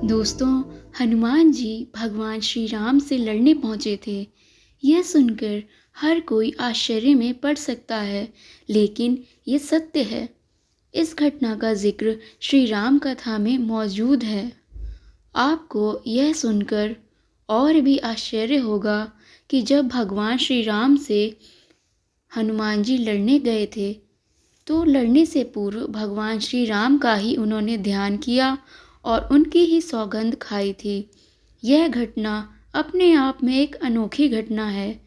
दोस्तों, हनुमान जी भगवान श्री राम से लड़ने पहुंचे थे। यह सुनकर हर कोई आश्चर्य में पड़ सकता है, लेकिन यह सत्य है। इस घटना का जिक्र श्री राम कथा में मौजूद है। आपको यह सुनकर और भी आश्चर्य होगा कि जब भगवान श्री राम से हनुमान जी लड़ने गए थे, तो लड़ने से पूर्व भगवान श्री राम का ही उन्होंने ध्यान किया और उनकी ही सौगंध खाई थी। यह घटना अपने आप में एक अनोखी घटना है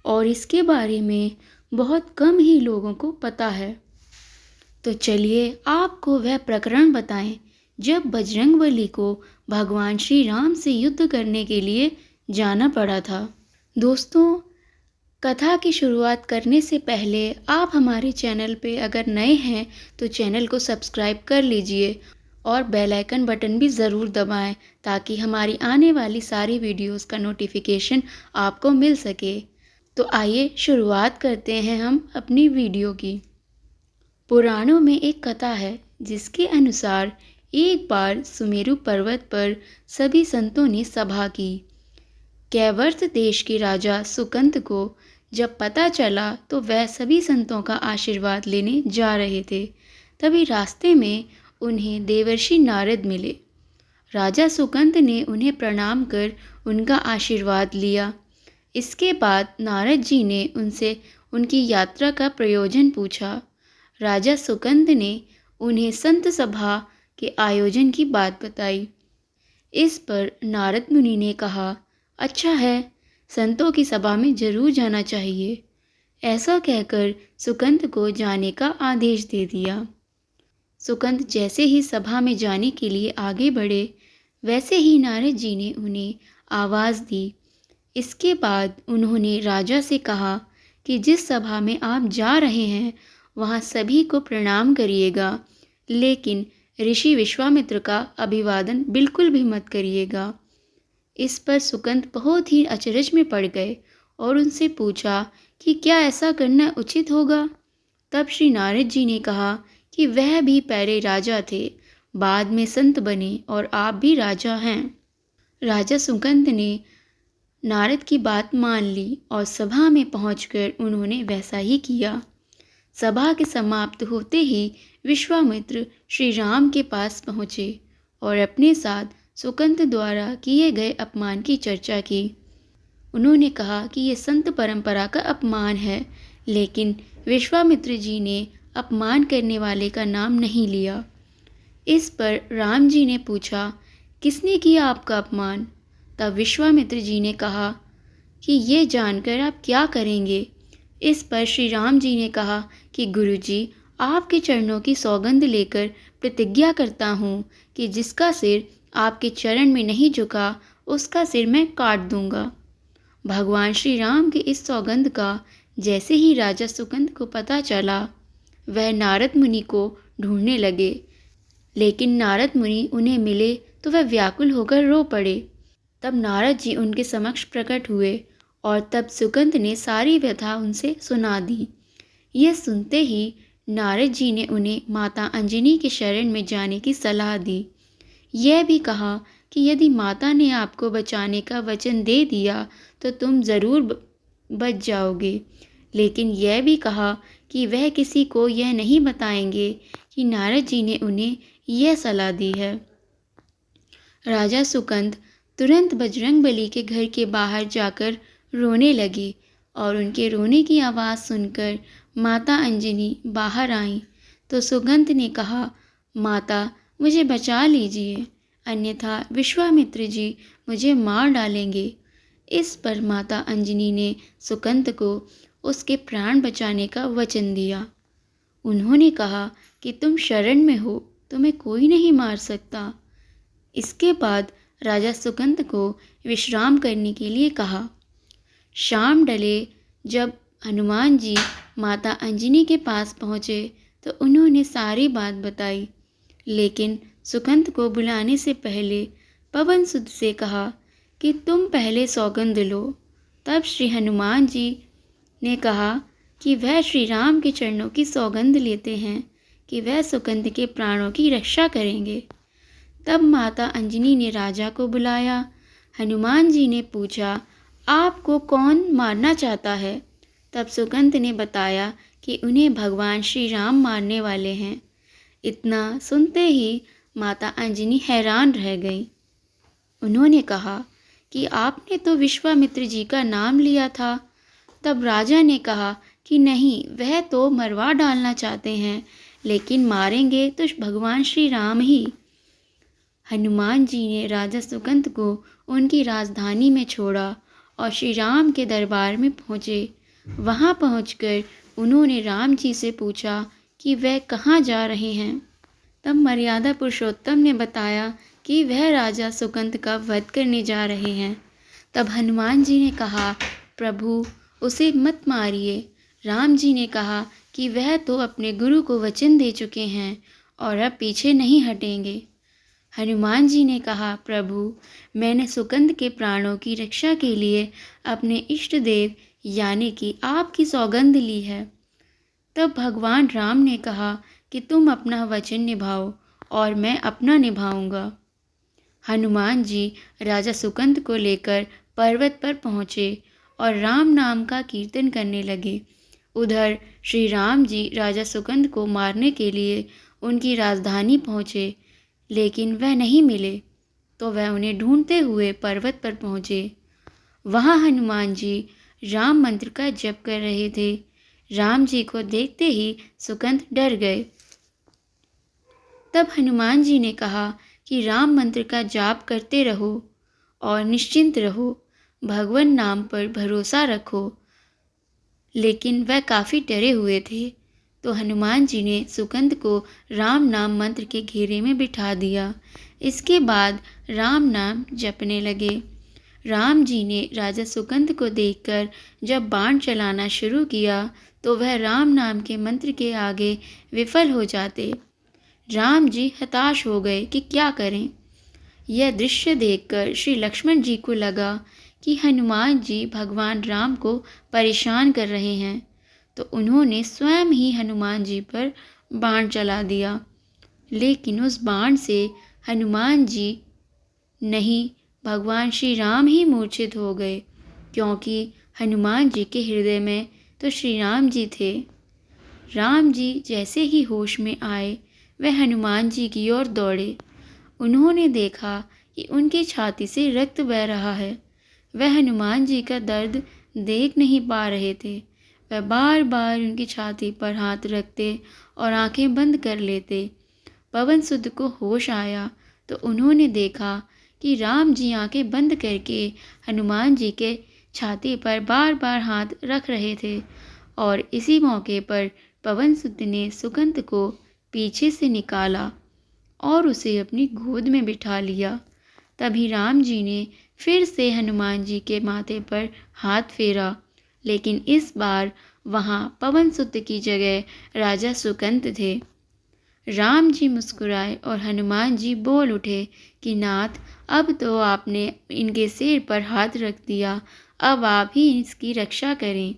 और इसके बारे में बहुत कम ही लोगों को पता है। तो चलिए आपको वह प्रकरण बताएं जब बजरंगबली को भगवान श्री राम से युद्ध करने के लिए जाना पड़ा था। दोस्तों, कथा की शुरुआत करने से पहले आप हमारे चैनल पे अगर नए हैं तो चैनल को सब्सक्राइब कर लीजिए और बेल आइकन बटन भी ज़रूर दबाएं ताकि हमारी आने वाली सारी वीडियोस का नोटिफिकेशन आपको मिल सके। तो आइए शुरुआत करते हैं हम अपनी वीडियो की। पुराणों में एक कथा है जिसके अनुसार एक बार सुमेरु पर्वत पर सभी संतों ने सभा की। कैवर्त देश के राजा सुकंत को जब पता चला तो वह सभी संतों का आशीर्वाद लेने जा रहे थे। तभी रास्ते में उन्हें देवर्षि नारद मिले। राजा सुकंत ने उन्हें प्रणाम कर उनका आशीर्वाद लिया। इसके बाद नारद जी ने उनसे उनकी यात्रा का प्रयोजन पूछा। राजा सुकंत ने उन्हें संत सभा के आयोजन की बात बताई। इस पर नारद मुनि ने कहा, अच्छा है, संतों की सभा में जरूर जाना चाहिए। ऐसा कहकर सुकंत को जाने का आदेश दे दिया। सुकंत जैसे ही सभा में जाने के लिए आगे बढ़े, वैसे ही नारद जी ने उन्हें आवाज़ दी। इसके बाद उन्होंने राजा से कहा कि जिस सभा में आप जा रहे हैं वहाँ सभी को प्रणाम करिएगा, लेकिन ऋषि विश्वामित्र का अभिवादन बिल्कुल भी मत करिएगा। इस पर सुकंत बहुत ही अचरज में पड़ गए और उनसे पूछा कि क्या ऐसा करना उचित होगा। तब श्री नारद जी ने कहा कि वह भी पहले राजा थे, बाद में संत बने और आप भी राजा हैं। राजा सुकंत ने नारद की बात मान ली और सभा में पहुंचकर उन्होंने वैसा ही किया। सभा के समाप्त होते ही विश्वामित्र श्री राम के पास पहुँचे और अपने साथ सुकंत द्वारा किए गए अपमान की चर्चा की। उन्होंने कहा कि ये संत परंपरा का अपमान है, लेकिन विश्वामित्र जी ने अपमान करने वाले का नाम नहीं लिया। इस पर राम जी ने पूछा, किसने किया आपका अपमान? तब विश्वामित्र जी ने कहा कि ये जानकर आप क्या करेंगे। इस पर श्री राम जी ने कहा कि गुरुजी, आपके चरणों की सौगंध लेकर प्रतिज्ञा करता हूँ कि जिसका सिर आपके चरण में नहीं झुका उसका सिर मैं काट दूंगा। भगवान श्री राम की इस सौगंध का जैसे ही राजा सुकंत को पता चला, वह नारद मुनि को ढूंढने लगे, लेकिन नारद मुनि उन्हें मिले तो वह व्याकुल होकर रो पड़े। तब नारद जी उनके समक्ष प्रकट हुए और तब सुकंत ने सारी व्यथा उनसे सुना दी। यह सुनते ही नारद जी ने उन्हें माता अंजनी के शरण में जाने की सलाह दी। यह भी कहा कि यदि माता ने आपको बचाने का वचन दे दिया तो तुम ज़रूर बच जाओगे, लेकिन यह भी कहा कि वह किसी को यह नहीं बताएंगे कि नारद जी ने उन्हें यह सलाह दी है। राजा सुकंत तुरंत बजरंगबली के घर के बाहर जाकर रोने लगे और उनके रोने की आवाज़ सुनकर माता अंजनी बाहर आईं तो सुकंत ने कहा, माता मुझे बचा लीजिए, अन्यथा विश्वामित्र जी मुझे मार डालेंगे। इस पर माता अंजनी ने सुकंत को उसके प्राण बचाने का वचन दिया। उन्होंने कहा कि तुम शरण में हो, तुम्हें कोई नहीं मार सकता। इसके बाद राजा सुकंत को विश्राम करने के लिए कहा। शाम ढले जब हनुमान जी माता अंजनी के पास पहुँचे तो उन्होंने सारी बात बताई, लेकिन सुकंत को बुलाने से पहले पवन सुत से कहा कि तुम पहले सौगंध लो। तब श्री हनुमान जी ने कहा कि वह श्री राम के चरणों की सौगंध लेते हैं कि वह सुकंत के प्राणों की रक्षा करेंगे। तब माता अंजनी ने राजा को बुलाया। हनुमान जी ने पूछा, आपको कौन मारना चाहता है? तब सुकंद ने बताया कि उन्हें भगवान श्री राम मारने वाले हैं। इतना सुनते ही माता अंजनी हैरान रह गई। उन्होंने कहा कि आपने तो विश्वामित्र जी का नाम लिया था। तब राजा ने कहा कि नहीं, वह तो मरवा डालना चाहते हैं, लेकिन मारेंगे तो भगवान श्री राम ही। हनुमान जी ने राजा सुकंद को उनकी राजधानी में छोड़ा और श्री राम के दरबार में पहुँचे। वहाँ पहुँचकर उन्होंने राम जी से पूछा कि वह कहाँ जा रहे हैं। तब मर्यादा पुरुषोत्तम ने बताया कि वह राजा सुकंद का वध करने जा रहे हैं। तब हनुमान जी ने कहा, प्रभु उसे मत मारिए। राम जी ने कहा कि वह तो अपने गुरु को वचन दे चुके हैं और अब पीछे नहीं हटेंगे। हनुमान जी ने कहा, प्रभु मैंने सुकंद के प्राणों की रक्षा के लिए अपने इष्ट देव यानी कि आपकी सौगंध ली है। तब भगवान राम ने कहा कि तुम अपना वचन निभाओ और मैं अपना निभाऊंगा। हनुमान जी राजा सुकंद को लेकर पर्वत पर पहुँचे और राम नाम का कीर्तन करने लगे। उधर श्री राम जी राजा सुकंद को मारने के लिए उनकी राजधानी पहुँचे, लेकिन वह नहीं मिले, तो वह उन्हें ढूंढते हुए पर्वत पर पहुँचे। वहाँ हनुमान जी राम मंत्र का जप कर रहे थे। राम जी को देखते ही सुकंद डर गए। तब हनुमान जी ने कहा कि राम मंत्र का जाप करते रहो और निश्चिंत रहो, भगवान नाम पर भरोसा रखो। लेकिन वह काफ़ी डरे हुए थे, तो हनुमान जी ने सुकंद को राम नाम मंत्र के घेरे में बिठा दिया। इसके बाद राम नाम जपने लगे। राम जी ने राजा सुकंद को देखकर जब बाण चलाना शुरू किया तो वह राम नाम के मंत्र के आगे विफल हो जाते। राम जी हताश हो गए कि क्या करें। यह दृश्य देखकर श्री लक्ष्मण जी को लगा कि हनुमान जी भगवान राम को परेशान कर रहे हैं, तो उन्होंने स्वयं ही हनुमान जी पर बाण चला दिया। लेकिन उस बाण से हनुमान जी नहीं, भगवान श्री राम ही मूर्छित हो गए, क्योंकि हनुमान जी के हृदय में तो श्री राम जी थे। राम जी जैसे ही होश में आए, वह हनुमान जी की ओर दौड़े। उन्होंने देखा कि उनकी छाती से रक्त बह रहा है। वह हनुमान जी का दर्द देख नहीं पा रहे थे। वह बार बार उनकी छाती पर हाथ रखते और आंखें बंद कर लेते। पवन सुत को होश आया तो उन्होंने देखा कि राम जी आंखें बंद करके हनुमान जी के छाती पर बार बार हाथ रख रहे थे, और इसी मौके पर पवन सुत ने सुकंद को पीछे से निकाला और उसे अपनी गोद में बिठा लिया। तभी राम जी ने फिर से हनुमान जी के माथे पर हाथ फेरा, लेकिन इस बार वहाँ पवन सुत की जगह राजा सुकंद थे। राम जी मुस्कुराए और हनुमान जी बोल उठे कि नाथ, अब तो आपने इनके सिर पर हाथ रख दिया, अब आप ही इसकी रक्षा करें।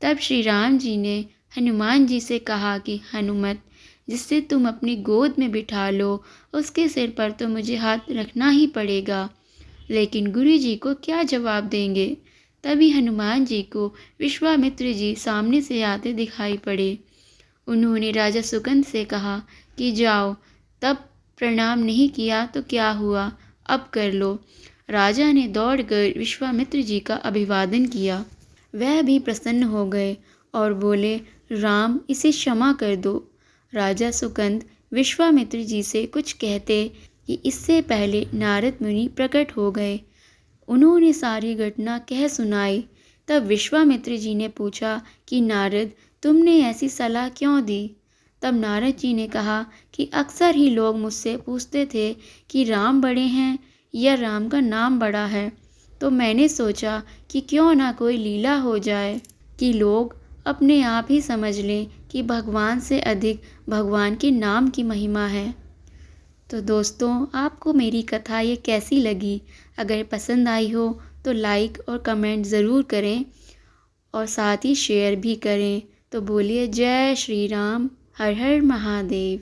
तब श्री राम जी ने हनुमान जी से कहा कि हनुमत, जिससे तुम अपनी गोद में बिठा लो, उसके सिर पर तो मुझे हाथ रखना ही पड़ेगा, लेकिन गुरु जी को क्या जवाब देंगे। तभी हनुमान जी को विश्वामित्र जी सामने से आते दिखाई पड़े। उन्होंने राजा सुकंद से कहा कि जाओ, तब प्रणाम नहीं किया तो क्या हुआ, अब कर लो। राजा ने दौड़कर विश्वामित्र जी का अभिवादन किया। वह भी प्रसन्न हो गए और बोले, राम, इसे क्षमा कर दो। राजा सुकंद विश्वामित्र जी से कुछ कहते कि इससे पहले नारद मुनि प्रकट हो गए। उन्होंने सारी घटना कह सुनाई। तब विश्वामित्र जी ने पूछा कि नारद, तुमने ऐसी सलाह क्यों दी? तब नारद जी ने कहा कि अक्सर ही लोग मुझसे पूछते थे कि राम बड़े हैं या राम का नाम बड़ा है, तो मैंने सोचा कि क्यों ना कोई लीला हो जाए कि लोग अपने आप ही समझ लें कि भगवान से अधिक भगवान के नाम की महिमा है। तो दोस्तों, आपको मेरी कथा ये कैसी लगी? अगर पसंद आई हो तो लाइक और कमेंट ज़रूर करें और साथ ही शेयर भी करें। तो बोलिए जय श्री राम, हर हर महादेव।